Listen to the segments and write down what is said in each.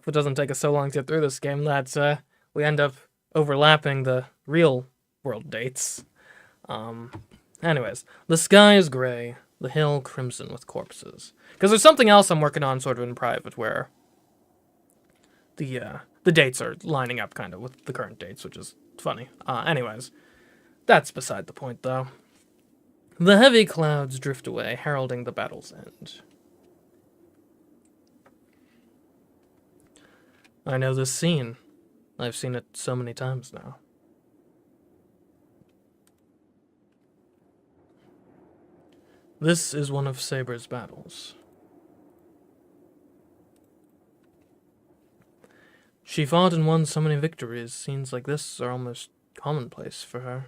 it doesn't take us so long to get through this game that we end up overlapping the real world dates. Anyways, the sky is gray, the hill crimson with corpses. Because there's something else I'm working on sort of in private where the dates are lining up kind of with the current dates, which is funny. Anyways, that's beside the point, though. The heavy clouds drift away, heralding the battle's end. I know this scene. I've seen it so many times now. This is one of Saber's battles. She fought and won so many victories, scenes like this are almost commonplace for her.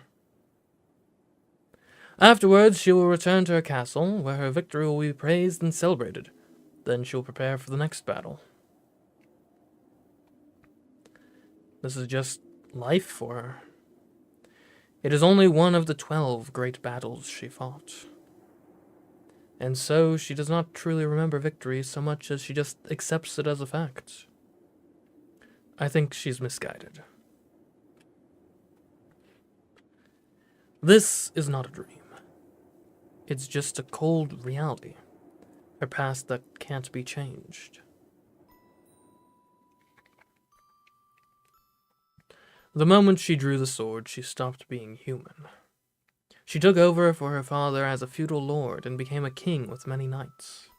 Afterwards, she will return to her castle, where her victory will be praised and celebrated. Then she will prepare for the next battle. This is just life for her. It is only one of the 12 great battles she fought. And so she does not truly remember victory so much as she just accepts it as a fact. I think she's misguided. This is not a dream. It's just a cold reality. Her past that can't be changed. The moment she drew the sword, she stopped being human. She took over for her father as a feudal lord and became a king with many knights.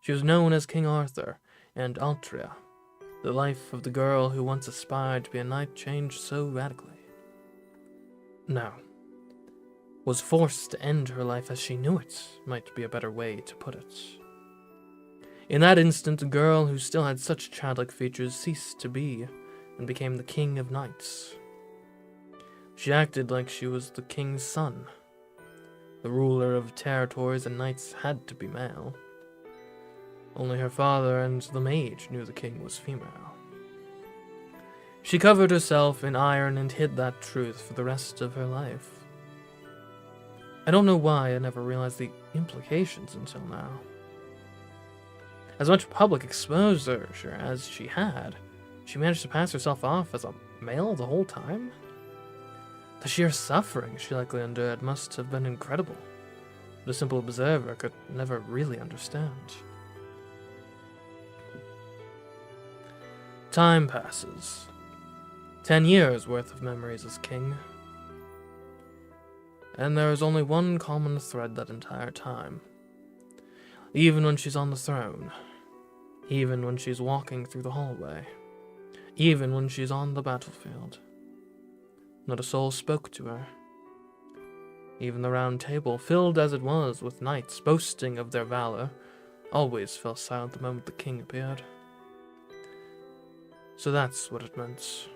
She was known as King Arthur and Altria. The life of the girl who once aspired to be a knight changed so radically. Now, was forced to end her life as she knew it, might be a better way to put it. In that instant, the girl who still had such childlike features ceased to be, and became the king of knights. She acted like she was the king's son. The ruler of territories and knights had to be male. Only her father and the mage knew the king was female. She covered herself in iron and hid that truth for the rest of her life. I don't know why I never realized the implications until now. As much public exposure as she had, she managed to pass herself off as a male the whole time? The sheer suffering she likely endured must have been incredible, but a simple observer could never really understand. Time passes. 10 years worth of memories as king. And there is only one common thread that entire time. Even when she's on the throne. Even when she's walking through the hallway. Even when she's on the battlefield. Not a soul spoke to her. Even the round table, filled as it was with knights boasting of their valor, always fell silent the moment the king appeared. So that's what it meant.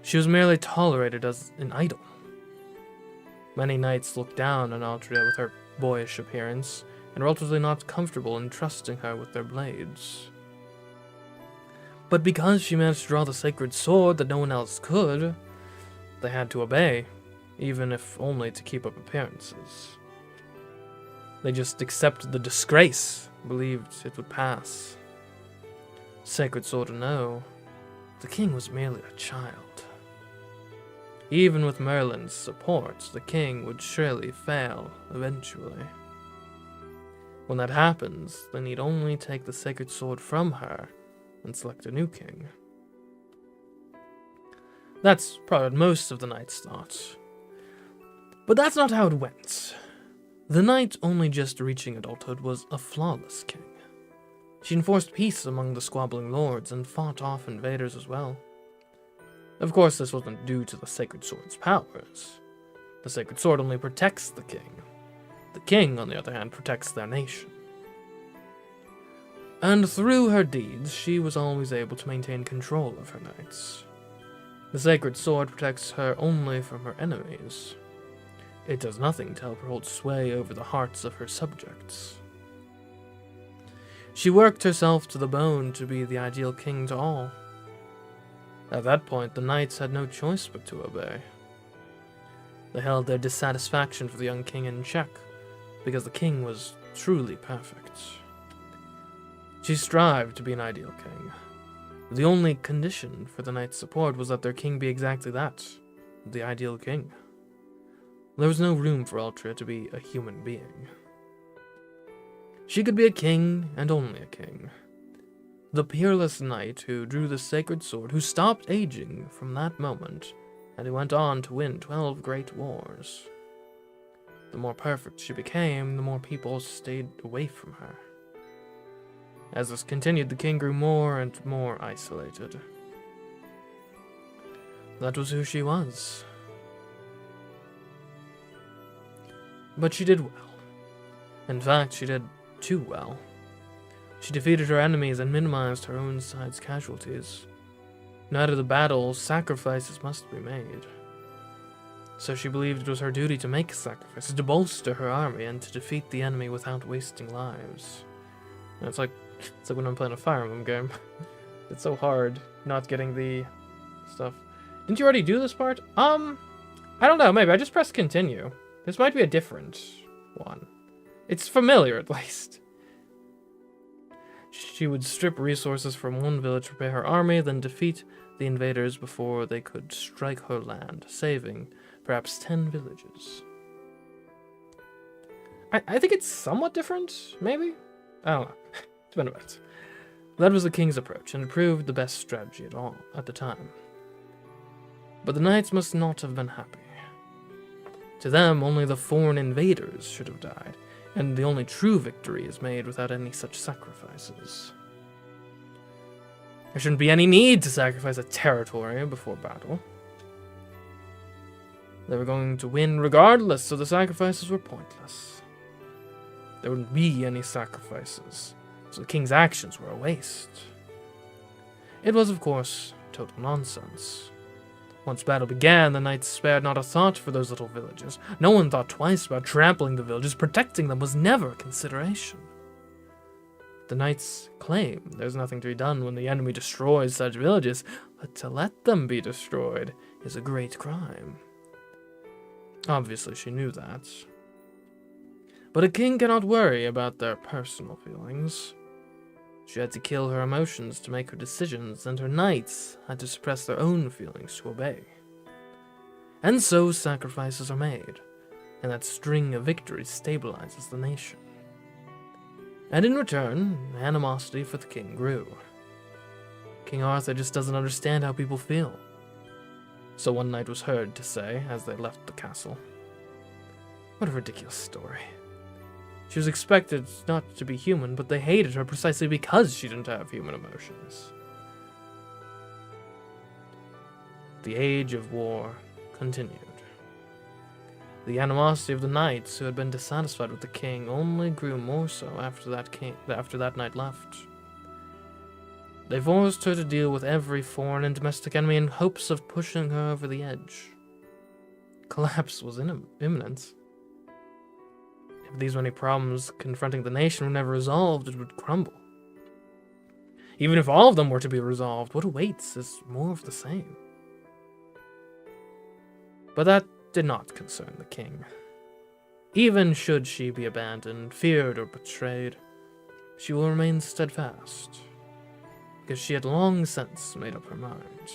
She was merely tolerated as an idol. Many knights looked down on Altria with her boyish appearance, and were ultimately not comfortable in trusting her with their blades. But because she managed to draw the sacred sword that no one else could, they had to obey, even if only to keep up appearances. They just accepted the disgrace, believed it would pass. Sacred sword or no, the king was merely a child. Even with Merlin's support, the king would surely fail eventually. When that happens, they need only take the sacred sword from her and select a new king. That's probably what most of the knights thought. But that's not how it went. The knight only just reaching adulthood was a flawless king. She enforced peace among the squabbling lords and fought off invaders as well. Of course, this wasn't due to the sacred sword's powers. The sacred sword only protects the king. The king, on the other hand, protects their nation. And through her deeds, she was always able to maintain control of her knights. The sacred sword protects her only from her enemies. It does nothing to help her hold sway over the hearts of her subjects. She worked herself to the bone to be the ideal king to all. At that point, the knights had no choice but to obey. They held their dissatisfaction for the young king in check, because the king was truly perfect. She strived to be an ideal king. The only condition for the knights' support was that their king be exactly that, the ideal king. There was no room for Ultra to be a human being. She could be a king, and only a king. The peerless knight who drew the sacred sword, who stopped aging from that moment, and who went on to win 12 great wars. The more perfect she became, the more people stayed away from her. As this continued, the king grew more and more isolated. That was who she was. But she did well. In fact, she did too well. She defeated her enemies and minimized her own side's casualties. No matter the battle, sacrifices must be made. So she believed it was her duty to make sacrifices, to bolster her army, and to defeat the enemy without wasting lives. And it's like when I'm playing a Fire Emblem game. It's so hard not getting the stuff. Didn't you already do this part? I don't know, maybe I just pressed continue. This might be a different one. It's familiar, at least. She would strip resources from one village to prepare her army, then defeat the invaders before they could strike her land, saving perhaps 10 villages. I think it's somewhat different, maybe? I don't know. It's been a bit. That was the king's approach, and it proved the best strategy at the time. But the knights must not have been happy. To them, only the foreign invaders should have died, and the only true victory is made without any such sacrifices. There shouldn't be any need to sacrifice a territory before battle. They were going to win regardless, so the sacrifices were pointless. There wouldn't be any sacrifices, so the king's actions were a waste. It was, of course, total nonsense. Once battle began, the knights spared not a thought for those little villages. No one thought twice about trampling the villages. Protecting them was never a consideration. The knights claim there's nothing to be done when the enemy destroys such villages, but to let them be destroyed is a great crime. Obviously, she knew that. But a king cannot worry about their personal feelings. She had to kill her emotions to make her decisions, and her knights had to suppress their own feelings to obey. And so sacrifices are made, and that string of victories stabilizes the nation. And in return, animosity for the king grew. King Arthur just doesn't understand how people feel. So one knight was heard to say as they left the castle. What a ridiculous story. She was expected not to be human, but they hated her precisely because she didn't have human emotions. The age of war continued. The animosity of the knights who had been dissatisfied with the king only grew more so after that knight left. They forced her to deal with every foreign and domestic enemy in hopes of pushing her over the edge. Collapse was imminent. If these many problems confronting the nation were never resolved, it would crumble. Even if all of them were to be resolved, what awaits is more of the same. But that did not concern the king. Even should she be abandoned, feared, or betrayed, she will remain steadfast, because she had long since made up her mind.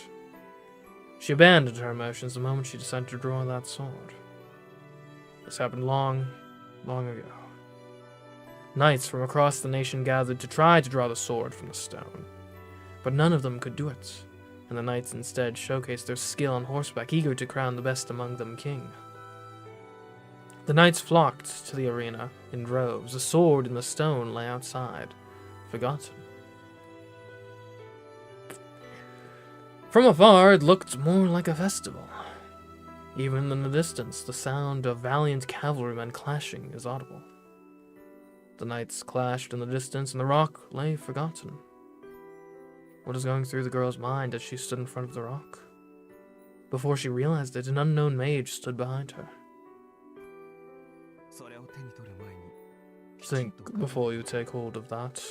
She abandoned her emotions the moment she decided to draw that sword. This happened long ago. Knights from across the nation gathered to try to draw the sword from the stone, but none of them could do it, and the knights instead showcased their skill on horseback, eager to crown the best among them king. The knights flocked to the arena in droves. The sword in the stone lay outside, forgotten. From afar, it looked more like a festival. Even in the distance, the sound of valiant cavalrymen clashing is audible. The knights clashed in the distance, and the rock lay forgotten. What was going through the girl's mind as she stood in front of the rock? Before she realized it, an unknown mage stood behind her. Think before you take hold of that.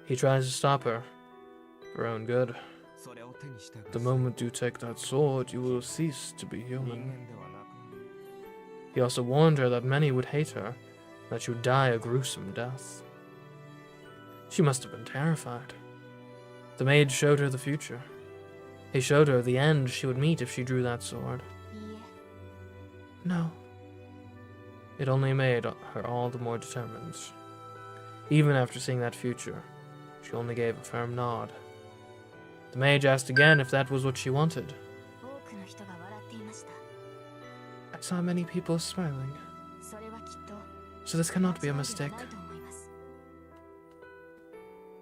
He tries to stop her, for her own good. The moment you take that sword, you will cease to be human. He also warned her that many would hate her, that she would die a gruesome death. She must have been terrified. The mage showed her the future. He showed her the end she would meet if she drew that sword. No. It only made her all the more determined. Even after seeing that future, she only gave a firm nod. The mage asked again if that was what she wanted. I saw many people smiling. So this cannot be a mistake.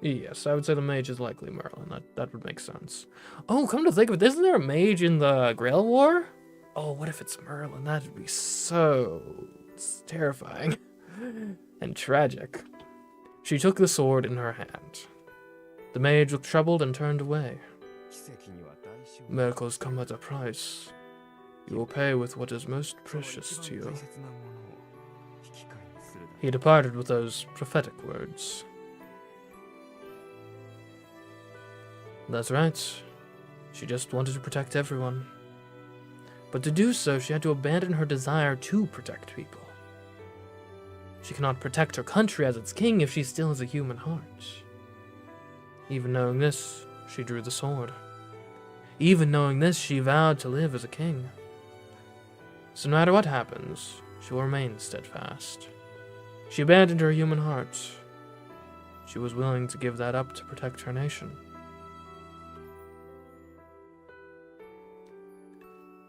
Yes, I would say the mage is likely Merlin. That would make sense. Oh, come to think of it, isn't there a mage in the Grail War? Oh, what if it's Merlin? That would be so terrifying and tragic. She took the sword in her hand. The mage looked troubled and turned away. Miracles come at a price. You will pay with what is most precious to you. He departed with those prophetic words. That's right. She just wanted to protect everyone. But to do so, she had to abandon her desire to protect people. She cannot protect her country as its king if she still has a human heart. Even knowing this, she drew the sword. Even knowing this, she vowed to live as a king. So no matter what happens, she will remain steadfast. She abandoned her human heart. She was willing to give that up to protect her nation.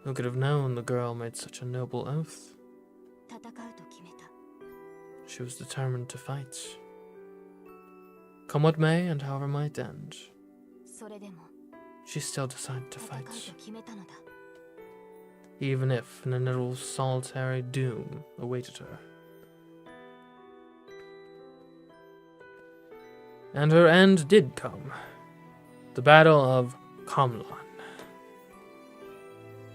Who could have known the girl made such a noble oath? She was determined to fight. Come what may and however might end, she still decided to fight. Even if an inevitable solitary doom awaited her. And her end did come. The Battle of Comlan.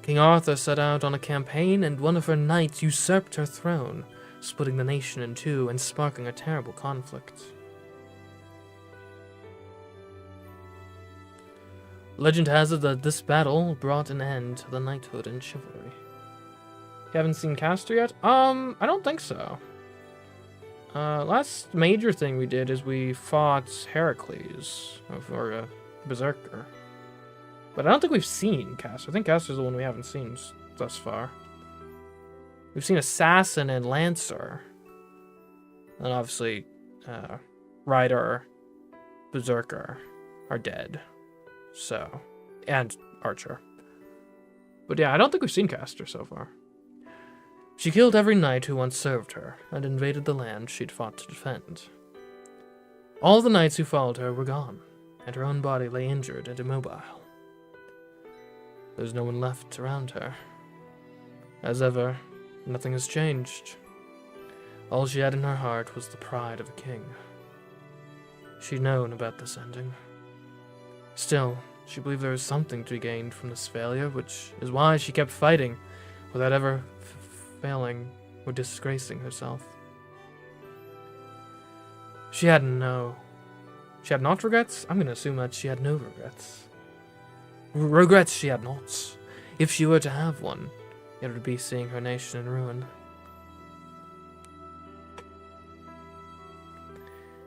King Arthur set out on a campaign, and one of her knights usurped her throne, splitting the nation in two and sparking a terrible conflict. Legend has it that this battle brought an end to the knighthood and chivalry. You haven't seen Castor yet? I don't think so. Last major thing we did is we fought Heracles, or a berserker. But I don't think we've seen Castor. I think Castor's the one we haven't seen thus far. We've seen Assassin and Lancer. And obviously, Rider, Berserker are dead. So, and Archer. But yeah, I don't think we've seen Castor so far. She killed every knight who once served her, and invaded the land she'd fought to defend. All the knights who followed her were gone, and her own body lay injured and immobile. There's no one left around her. As ever, nothing has changed. All she had in her heart was the pride of a king. She'd known about this ending. Still, she believed there was something to be gained from this failure, which is why she kept fighting without ever failing or disgracing herself. She had not regrets? I'm going to assume that she had no regrets. Regrets she had not. If she were to have one, it would be seeing her nation in ruin.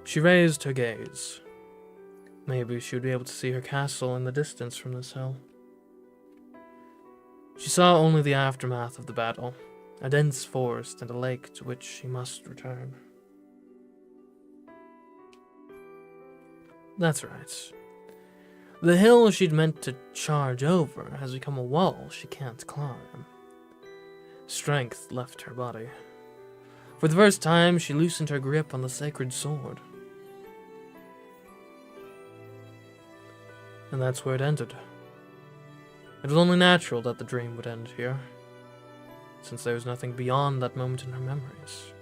She raised her gaze. Maybe she would be able to see her castle in the distance from this hill. She saw only the aftermath of the battle, a dense forest and a lake to which she must return. That's right. The hill she'd meant to charge over has become a wall she can't climb. Strength left her body. For the first time, she loosened her grip on the sacred sword. And that's where it ended. It was only natural that the dream would end here, since there was nothing beyond that moment in her memories.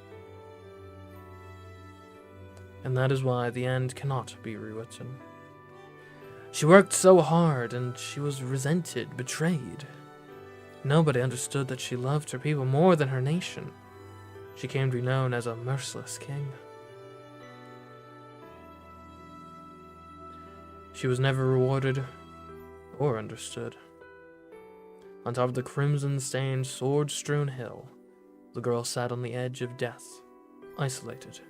And that is why the end cannot be rewritten. She worked so hard, and she was resented, betrayed. Nobody understood that she loved her people more than her nation. She came to be known as a merciless king. She was never rewarded or understood. On top of the crimson-stained, sword-strewn hill, the girl sat on the edge of death, isolated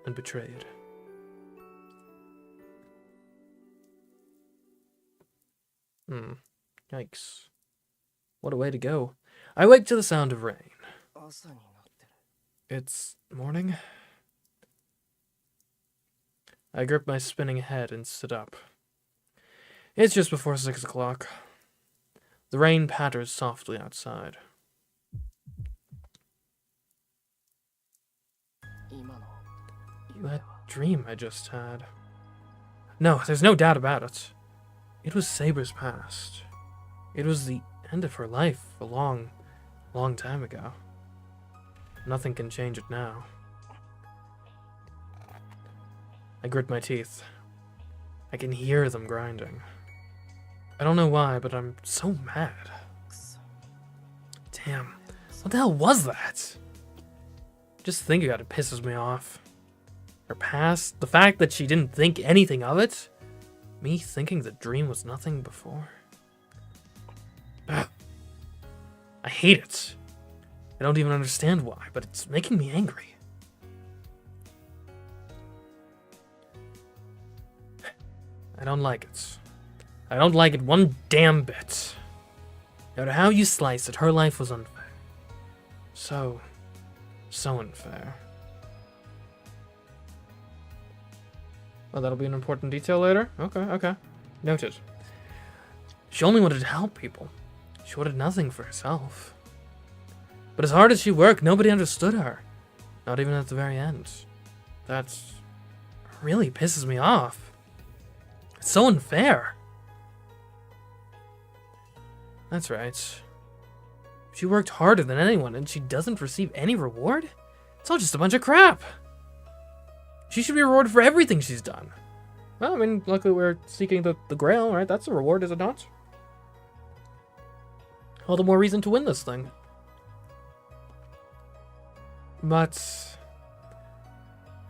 and betrayed. Yikes. What a way to go. I wake to the sound of rain. It's morning. I grip my spinning head and sit up. It's just before 6 o'clock. The rain patters softly outside. That dream I just had. No, there's no doubt about it. It was Saber's past. It was the end of her life a long, long time ago. Nothing can change it now. I grit my teeth. I can hear them grinding. I don't know why, but I'm so mad. Damn, what the hell was that? Just thinking about it pisses me off. Her past, the fact that she didn't think anything of it, me thinking the dream was nothing before. Ugh. I hate it. I don't even understand why, but it's making me angry. I don't like it. I don't like it one damn bit. No matter how you slice it, her life was unfair. So unfair. Well, that'll be an important detail later. Okay. Noted. She only wanted to help people. She wanted nothing for herself. But as hard as she worked, nobody understood her. Not even at the very end. That really pisses me off. It's so unfair. That's right. She worked harder than anyone, and she doesn't receive any reward? It's all just a bunch of crap. She should be rewarded for everything she's done. Well, I mean, luckily we're seeking the Grail, right? That's a reward, is it not? All the more reason to win this thing. But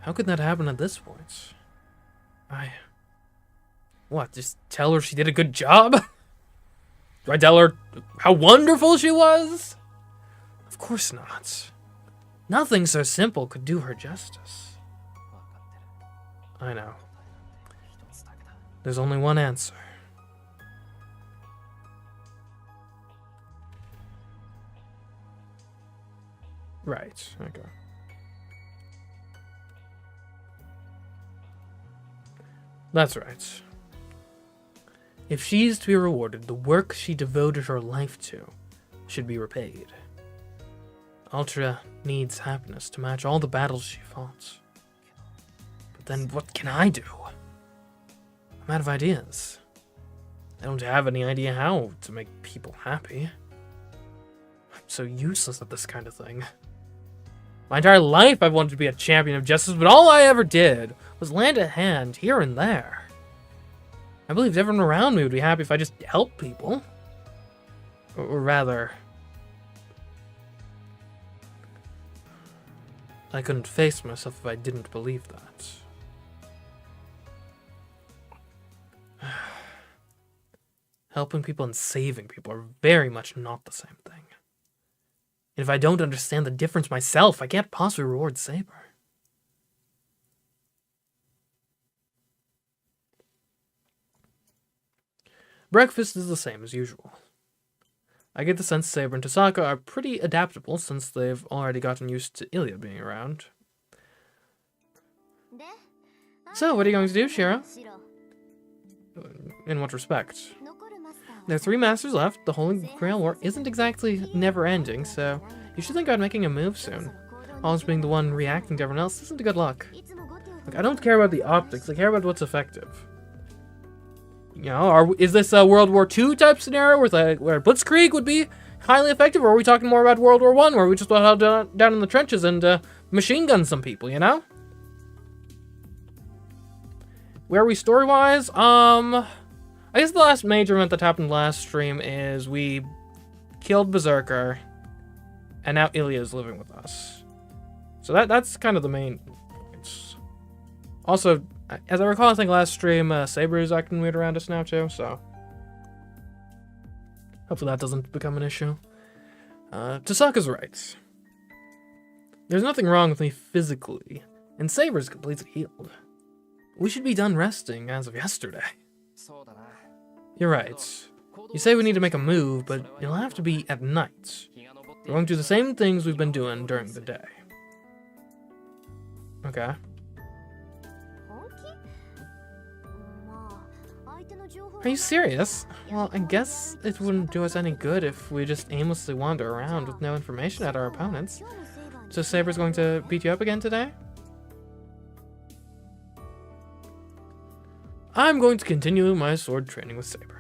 how could that happen at this point? What, just tell her she did a good job? Do I tell her how wonderful she was? Of course not. Nothing so simple could do her justice. I know. There's only one answer. Right, okay. That's right. If she's to be rewarded, the work she devoted her life to should be repaid. Ultra needs happiness to match all the battles she fought. But then what can I do? I'm out of ideas. I don't have any idea how to make people happy. I'm so useless at this kind of thing. My entire life I've wanted to be a champion of justice, but all I ever did was lend a hand here and there. I believed everyone around me would be happy if I just helped people. Or rather, I couldn't face myself if I didn't believe that. Helping people and saving people are very much not the same thing. And if I don't understand the difference myself, I can't possibly reward Saber. Breakfast is the same as usual. I get the sense Saber and Tasaka are pretty adaptable since they've already gotten used to Ilya being around. So, what are you going to do, Shira? In what respect? There are 3 masters left. The Holy Grail War isn't exactly never-ending, so you should think about making a move soon. Always being the one reacting to everyone else isn't a good luck. Look, I don't care about the optics, I care about what's effective. You know, is this a World War II type scenario where Blitzkrieg would be highly effective, or are we talking more about World War I, where we just went down in the trenches and machine gun some people, you know? Where are we story-wise? I guess the last major event that happened last stream is we killed Berserker, and now Ilya is living with us. So that's kind of the main points. Also, as I recall, I think last stream, Saber is acting weird around us now too, so hopefully that doesn't become an issue. Tasaka's right. There's nothing wrong with me physically, and Saber's completely healed. We should be done resting as of yesterday. You're right. You say we need to make a move, but it'll have to be at night. We're going to do the same things we've been doing during the day. Okay. Are you serious? Well, I guess it wouldn't do us any good if we just aimlessly wander around with no information at our opponents. So Saber's going to beat you up again today? I'm going to continue my sword training with Saber.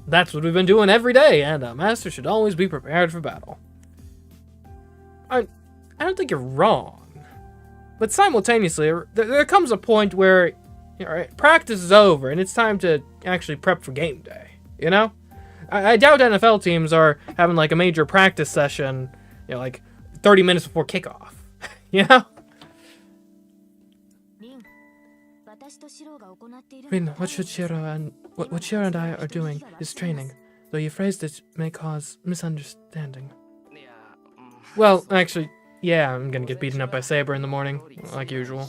That's what we've been doing every day, and a master should always be prepared for battle. I don't think you're wrong. But simultaneously, there comes a point where, you know, practice is over, and it's time to actually prep for game day, you know? I doubt NFL teams are having, like, a major practice session, you know, like, 30 minutes before kickoff, you know? Rin, what Shiro and I are doing is training, though you phrased it may cause misunderstanding. Well, actually, yeah, I'm gonna get beaten up by Saber in the morning, like usual.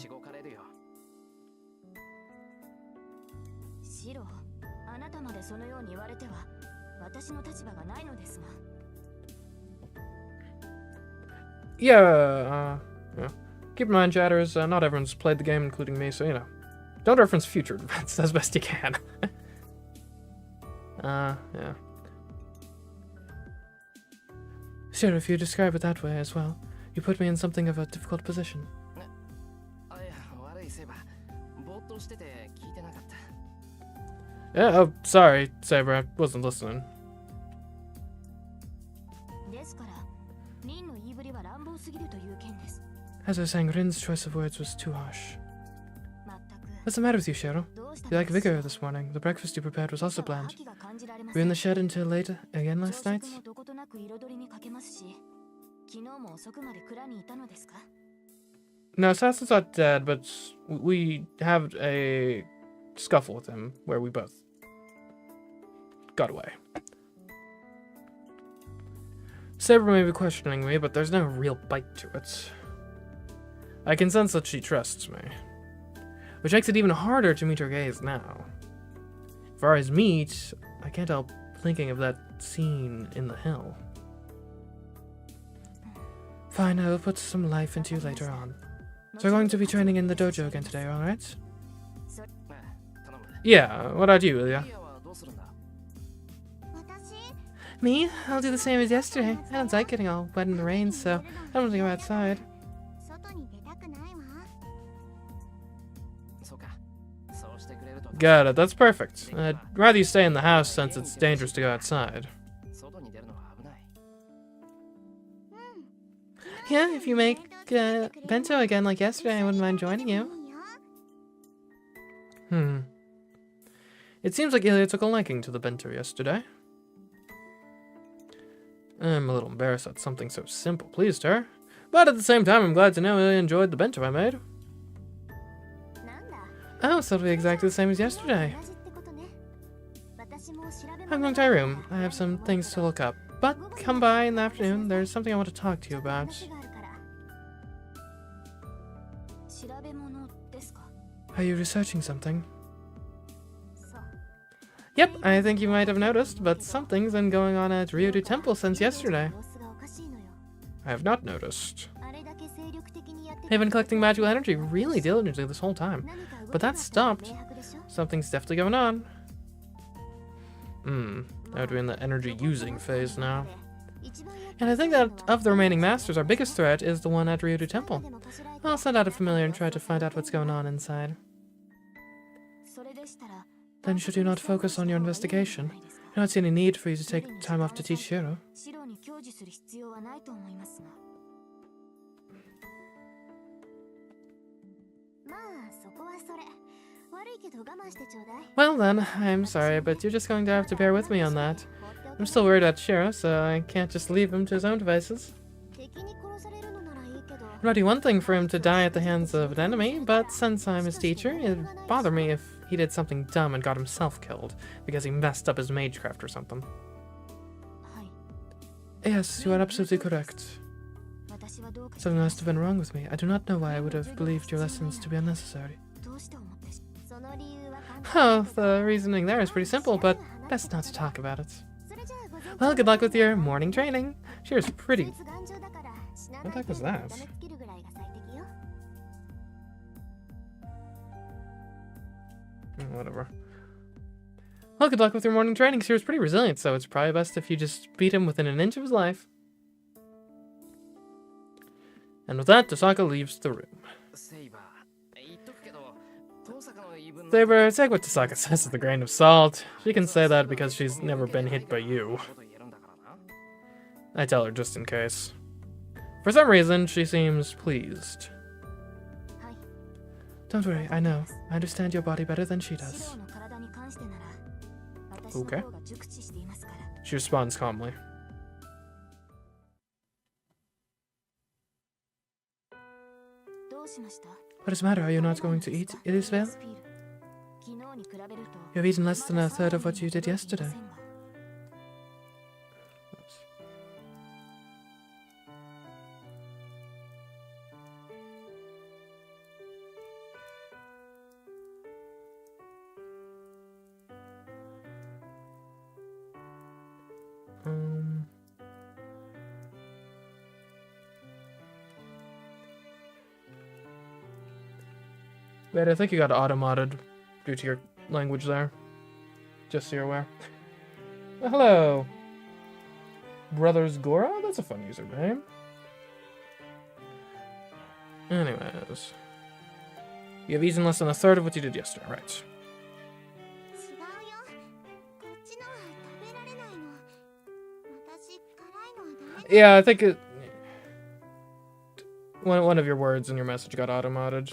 Yeah. Keep in mind, chatters, not everyone's played the game, including me, so, you know. Don't reference future events as best you can. Yeah. Sure, if you describe it that way as well, you put me in something of a difficult position. Yeah, oh, sorry, Saber, I wasn't listening. As I was saying, Rin's choice of words was too harsh. What's the matter with you, Shiro? You lack vigor this morning. The breakfast you prepared was also bland. Were you in the shed until late again last night? No, Sasu's not dead, but we have a scuffle with him where we both got away. Saber may be questioning me, but there's no real bite to it. I can sense that she trusts me, which makes it even harder to meet her gaze now. As far as meet, I can't help thinking of that scene in the hill. Fine, I will put some life into you later on. So we're going to be training in the dojo again today, alright? Yeah, what about you, Ilya? Me? I'll do the same as yesterday. I don't like getting all wet in the rain, so I don't want to go outside. Got it, that's perfect. I'd rather you stay in the house since it's dangerous to go outside. Yeah, if you make bento again like yesterday, I wouldn't mind joining you. It seems like Ilya took a liking to the bento yesterday. I'm a little embarrassed that something so simple pleased her, but at the same time I'm glad to know Ilya enjoyed the bento I made. Oh, so it'll be exactly the same as yesterday. I'm going to my room. I have some things to look up. But come by in the afternoon. There's something I want to talk to you about. Are you researching something? Yep, I think you might have noticed, but something's been going on at Ryudu Temple since yesterday. I have not noticed. I've been collecting magical energy really diligently this whole time, but that stopped. Something's definitely going on. That would be in the energy using phase now. And I think that of the remaining masters, our biggest threat is the one at Ryudu Temple. I'll send out a familiar and try to find out what's going on inside. Then should you not focus on your investigation? I don't see any need for you to take time off to teach Shiro. Well then, I'm sorry, but you're just going to have to bear with me on that. I'm still worried about Shiro, so I can't just leave him to his own devices. It might be one thing for him to die at the hands of an enemy, but since I'm his teacher, it'd bother me if he did something dumb and got himself killed because he messed up his MageCraft or something. Yes, you are absolutely correct. Something must have been wrong with me. I do not know why I would have believed your lessons to be unnecessary. Oh, the reasoning there is pretty simple, but Best not to talk about it. Well, good luck with your morning training. She was pretty... What the heck was that? Whatever. Well, good luck with your morning training. She was pretty resilient, so it's probably best if you just beat him within an inch of his life. And with that, Tosaka leaves the room. Saber, take what Tosaka says with a grain of salt. She can say that because she's never been hit by you. I tell her just in case. For some reason, she seems pleased. Don't worry, I know. I understand your body better than she does. Okay. She responds calmly. What is the matter? Are you not going to eat, Elisabeth? You have eaten less than a third of what you did yesterday. Wait, I think you got auto-modded due to your language there. Just so you're aware. Well, hello. Brothers Gora? That's a fun username. Anyways. You have eaten less than a third of what you did yesterday, right? Yeah, I think it... One of your words in your message got auto-modded.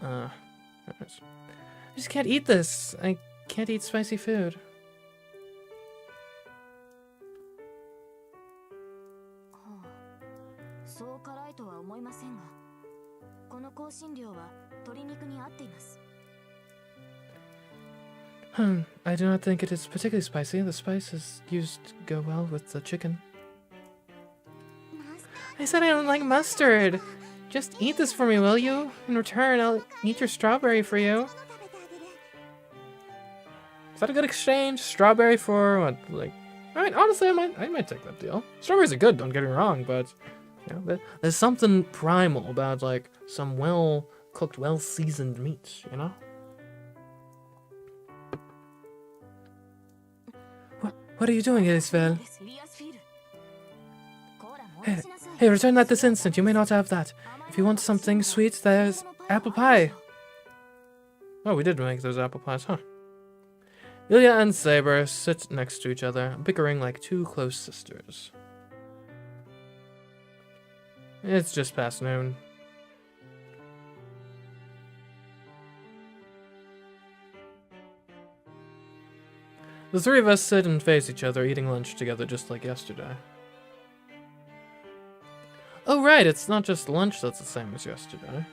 I just can't eat this. I can't eat spicy food. I do not think it is particularly spicy. The spice is used to go well with the chicken. I said I don't like mustard. Just eat this for me, will you? In return, I'll eat your strawberry for you. Is that a good exchange? Strawberry for what? Like, I mean, honestly, I might take that deal. Strawberries are good, don't get me wrong, but you know, there's something primal about like some well-cooked, well-seasoned meat, you know? What are you doing, Elisvel? Hey, return that this instant. You may not have that. If you want something sweet, there's apple pie. Oh, we did make those apple pies, huh? Ilya and Saber sit next to each other, bickering like two close sisters. It's just past noon. The three of us sit and face each other, eating lunch together just like yesterday. Oh right, it's not just lunch that's the same as yesterday.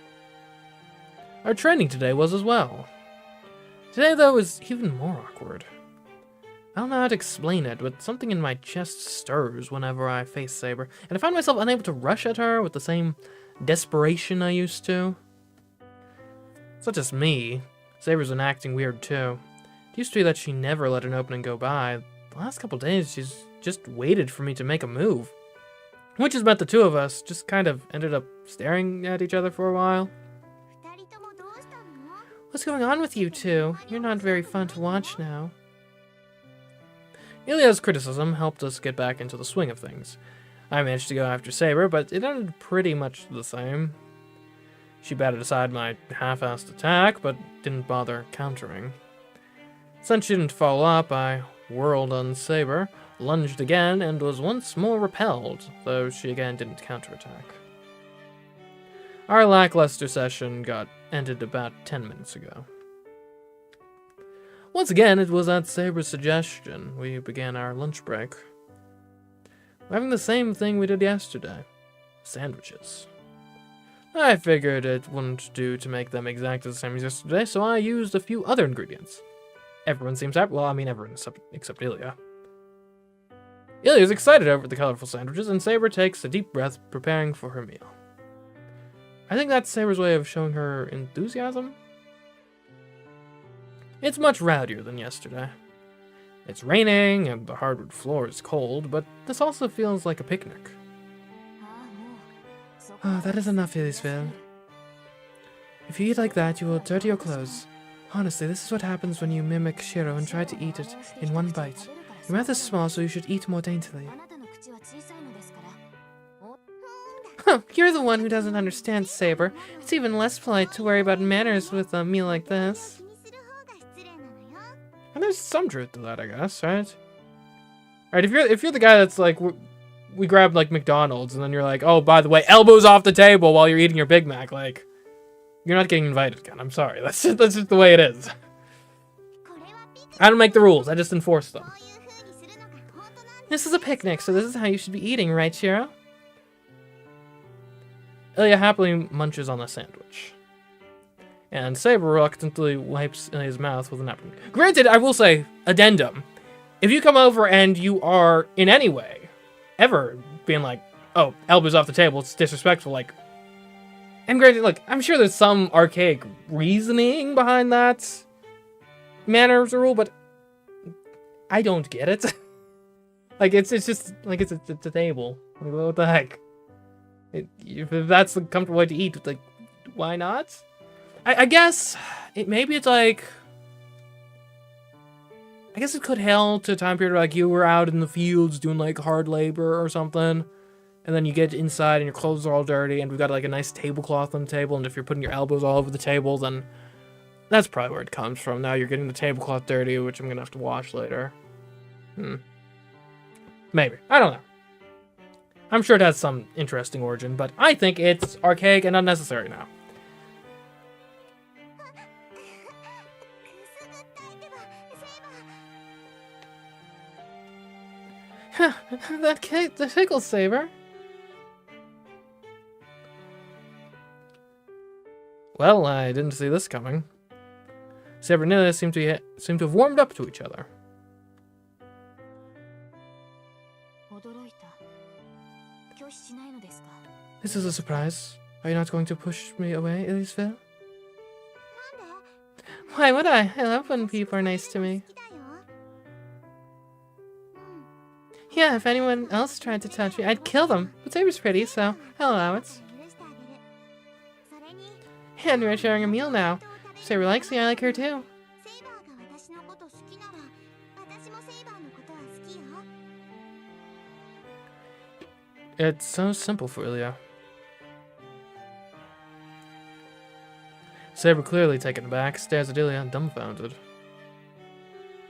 Our training today was as well. Today, though, was even more awkward. I don't know how to explain it, but something in my chest stirs whenever I face Saber, and I find myself unable to rush at her with the same desperation I used to. It's not just me. Saber's been acting weird, too. It used to be that she never let an opening go by. The last couple days, she's just waited for me to make a move. Which has meant the two of us just kind of ended up staring at each other for a while. What's going on with you two? You're not very fun to watch now. Ilya's criticism helped us get back into the swing of things. I managed to go after Saber, but it ended pretty much the same. She batted aside my half-assed attack, but didn't bother countering. Since she didn't follow up, I whirled on Saber, lunged again, and was once more repelled, though she again didn't counterattack. Our lackluster session got ended about 10 minutes ago. Once again, it was at Saber's suggestion we began our lunch break. We're having the same thing we did yesterday. Sandwiches. I figured it wouldn't do to make them exactly the same as yesterday, so I used a few other ingredients. Everyone seems happy. Well, I mean everyone except Ilya. Ilya's excited over the colorful sandwiches, and Saber takes a deep breath, preparing for her meal. I think that's Saber's way of showing her enthusiasm. It's much rowdier than yesterday. It's raining and the hardwood floor is cold, but this also feels like a picnic. Oh, that is enough, Elisabeth. If you eat like that, you will dirty your clothes. Honestly, this is what happens when you mimic Shiro and try to eat it in one bite. Your mouth is small, so you should eat more daintily. Huh, you're the one who doesn't understand, Saber. It's even less polite to worry about manners with a meal like this. And there's some truth to that, I guess, right? Alright, if you're the guy that's like, we grab like McDonald's and then you're like, oh, by the way, elbows off the table while you're eating your Big Mac, like, you're not getting invited again. I'm sorry. That's just the way it is. I don't make the rules. I just enforce them. This is a picnic, so this is how you should be eating, right, Shiro? Ilya happily munches on the sandwich. And Saber reluctantly wipes his mouth with a napkin. Granted, I will say, addendum. If you come over and you are, in any way, ever being like, oh, elbows off the table, it's disrespectful, like... And granted, look, I'm sure there's some archaic reasoning behind that manners rule, but I don't get it. Like, it's just, like, it's a table. Like, what the heck? If that's the comfortable way to eat, like, why not? I guess, maybe it's like... I guess it could hail to a time period where, like, you were out in the fields doing, like, hard labor or something. And then you get inside and your clothes are all dirty and we've got, like, a nice tablecloth on the table. And if you're putting your elbows all over the table, then that's probably where it comes from. Now you're getting the tablecloth dirty, which I'm going to have to wash later. Maybe. I don't know. I'm sure it has some interesting origin, but I think it's archaic and unnecessary now. That cake, the pickle Saber. Well, I didn't see this coming. Saber and Ilya seem to have warmed up to each other. This is a surprise. Are you not going to push me away, Elisabeth? Why would I? I love when people are nice to me. Yeah, if anyone else tried to touch me, I'd kill them. But Saber's pretty, so I'll allow it. And we're sharing a meal now. If Saber likes me, I like her too. It's so simple for Ilya. Saber, clearly taken aback, stares at Ilya, dumbfounded.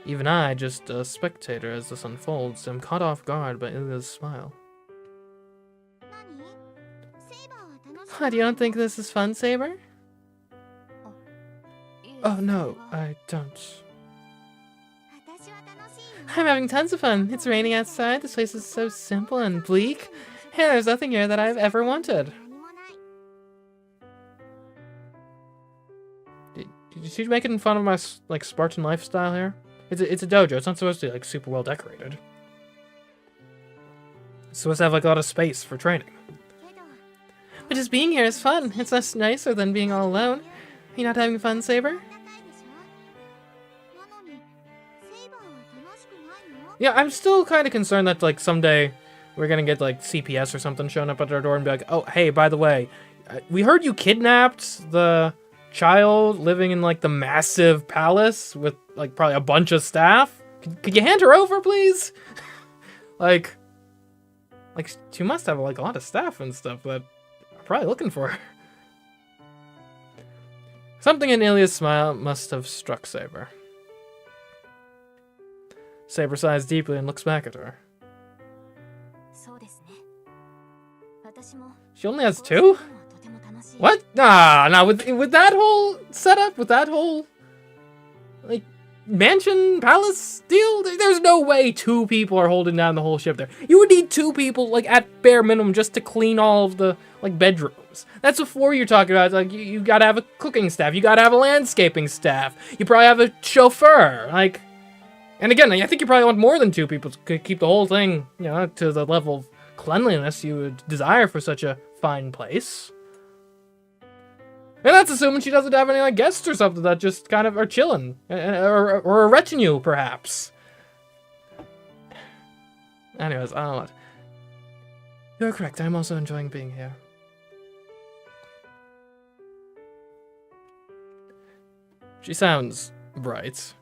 Even I, just a spectator as this unfolds, am caught off guard by Ilya's smile. What, you don't think this is fun, Saber? Oh no, I don't. I'm having tons of fun. It's raining outside, this place is so simple and bleak. Hey, there's nothing here that I've ever wanted. Did she make it fun of my, like, Spartan lifestyle here? It's a dojo. It's not supposed to be, like, super well decorated. It's supposed to have, like, a lot of space for training. But just being here is fun. It's less nicer than being all alone. Are you not having fun, Saber? Yeah, I'm still kind of concerned that, like, someday we're gonna get, like, CPS or something showing up at our door and be like, oh, hey, by the way, we heard you kidnapped the child living in, like, the massive palace with, like, probably a bunch of staff. Could you hand her over, please? like, she must have, like, a lot of staff and stuff that are probably looking for her. Something in Ilya's smile must have struck Saber. Saber sighs deeply and looks back at her. She only has two? What? Nah, with that whole setup, with that whole, like, mansion, palace deal, there's no way two people are holding down the whole ship there. You would need two people, like, at bare minimum, just to clean all of the, like, bedrooms. That's before you're talking about, like, you gotta have a cooking staff, you gotta have a landscaping staff, you probably have a chauffeur, like, and again, I think you probably want more than two people to keep the whole thing, you know, to the level of cleanliness you would desire for such a fine place. And that's assuming she doesn't have any like guests or something that just kind of are chilling, or a retinue perhaps. Anyways, I don't know what. You're correct. I'm also enjoying being here. She sounds bright.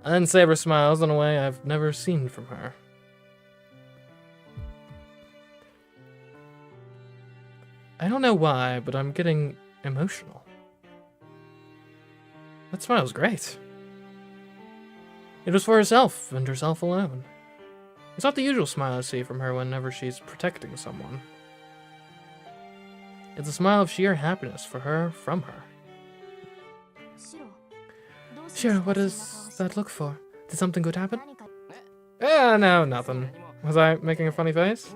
And then Saber smiles in a way I've never seen from her. I don't know why, but I'm getting emotional. That smile's great. It was for herself, and herself alone. It's not the usual smile I see from her whenever she's protecting someone. It's a smile of sheer happiness for her, from her. Shiro, what does that look for? Did something good happen? No, nothing. Was I making a funny face?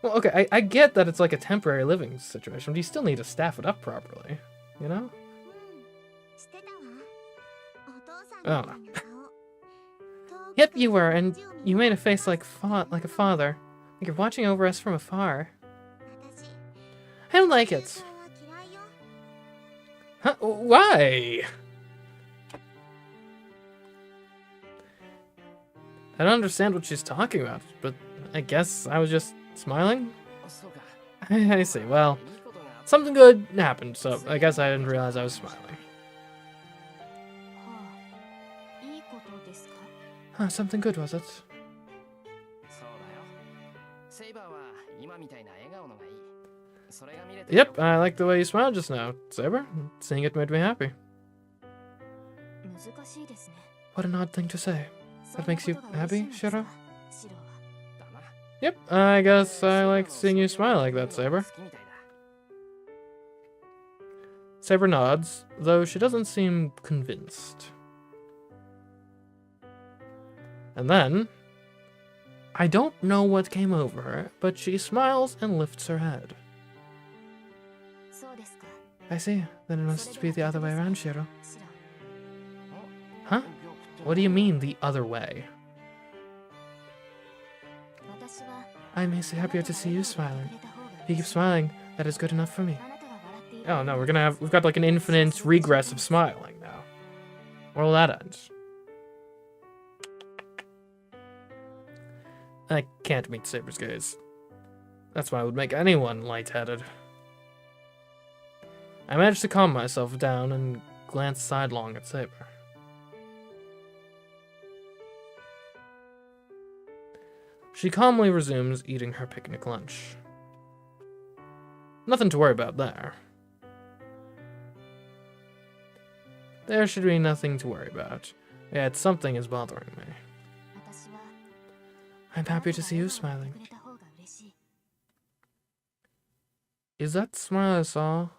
Well, okay, I get that it's like a temporary living situation, but you still need to staff it up properly, you know? I don't know. Yep, you were, and you made a face like a father. Like you're watching over us from afar. I don't like it. Huh? Why? I don't understand what she's talking about, but I guess I was just smiling? I see. Well, something good happened, so I guess I didn't realize I was smiling. Huh, something good, was it? Yep, I like the way you smiled just now, Saber. Seeing it made me happy. What an odd thing to say. That makes you happy, Shiro? Yep, I guess I like seeing you smile like that, Saber. Saber nods, though she doesn't seem convinced. And then, I don't know what came over her, but she smiles and lifts her head. I see. Then it must be the other way around, Shiro. Huh? What do you mean, the other way? I'm happier to see you smiling. If you keep smiling, that is good enough for me. Oh no, we've got like an infinite regress of smiling now. Where will that end? I can't meet Saber's gaze. That's why it would make anyone lightheaded. I managed to calm myself down and glance sidelong at Saber. She calmly resumes eating her picnic lunch. Nothing to worry about there. There should be nothing to worry about. Yet something is bothering me. I'm happy to see you smiling. Is that smile I saw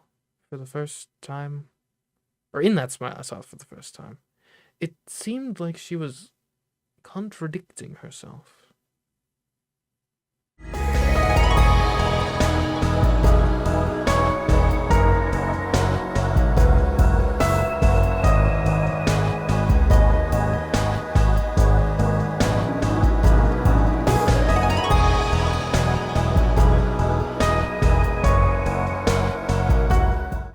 for the first time? Or in that smile I saw for the first time? It seemed like she was contradicting herself.